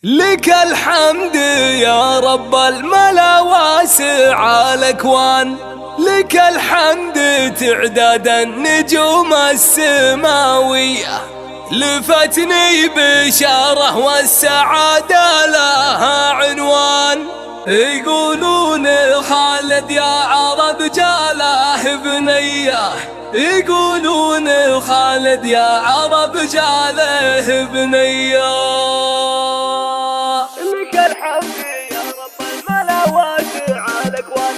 لك الحمد يا رب الملا واسع الأكوان، لك الحمد تعداد النجوم السماوية، لفتني بشارة والسعادة لها عنوان. يقولون خالد يا عرب جاله بنيه، يقولون خالد يا عرب جاله بنيه. لك الحمد يا رب الملا واسع الأكوان،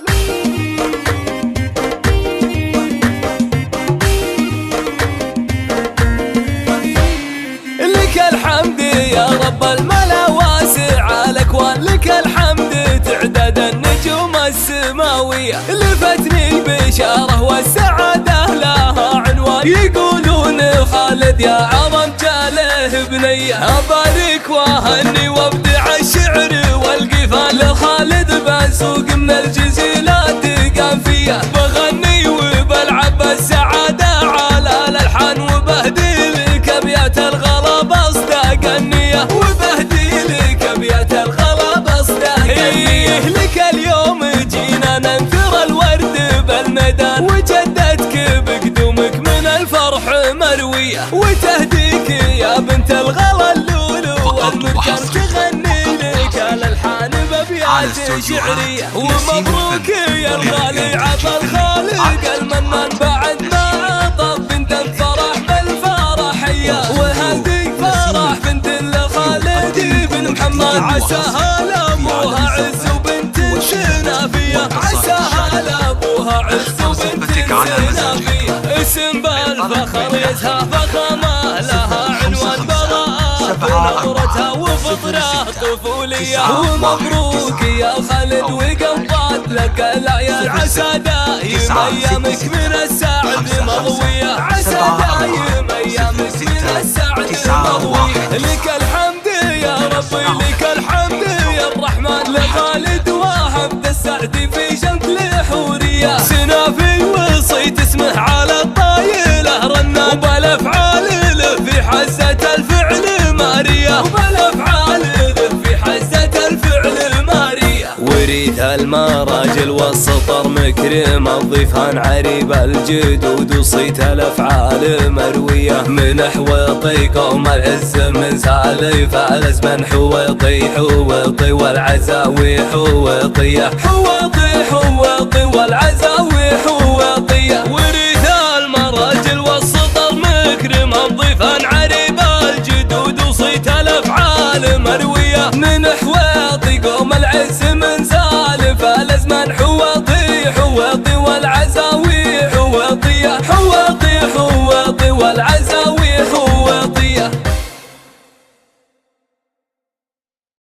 لك الحمد يا رب الملا واسع الأكوان، لك الحمد تعداد النجوم السماوية، لفتني بشارة والسعادة لها عنوان. يقولون خالد يا عظم جاله بنيه، أبارك وأهني وابدع الشعر والقفال، لخالد بسوق من الجزيلات قافية، بغني وبلعب السعادة على الألحان، وبهدي لك أبيات الغلا بصدق النية، وبهدي لك أبيات الغلا بصدق النية. لك اليوم جينا ننثر الورد بالميدان، وجدتك بقدومك من الفرح مروية، وتهديك يا بنت الغلا اللولو والمذكر، تغني لك الألحان بأبيات شعرية. ومبروك يا الغالي عبد الخالق المنان، بعد ما طب بنت الفرح بالفرحية، وهديك فرح بنت لخالد بن محمد، عساها لابوها عز وبنت سنافية، عساها لابوها عز وبنت سنافية. اسم بالفخر يزهى فخامة، لها عنوان براءة بنظرتها وفطرة طفولية. ومبروك يا خالد وقضت لك الأعياد، عسى دايم أيامك من السعد مضوية، عسى دايم أيامك من السعد مضوية. لك الحمد يا ربي، لك الحمد يا الرحمن، لخالد وهب السعد في شمل حورية، سنافي وصيت اسمه على الطايلة رنان، وبالأفعال له في حزة الفعل مارية، وبالأفعال له في حزة الفعل مارية. وريث المراجل والسطر مكرم، الضيفان عريب الجدود، وصيت الأفعال مروية، من حويطي قوم العز من سالف الأزمن، حويطي حويطي والعزاوي حويطية، حويطي حويطي والعزاوي حويطية. وريث المراجل والسطر مكرم، الضيفان عريب الجدود، وصيت الأفعال مروية، من حويطي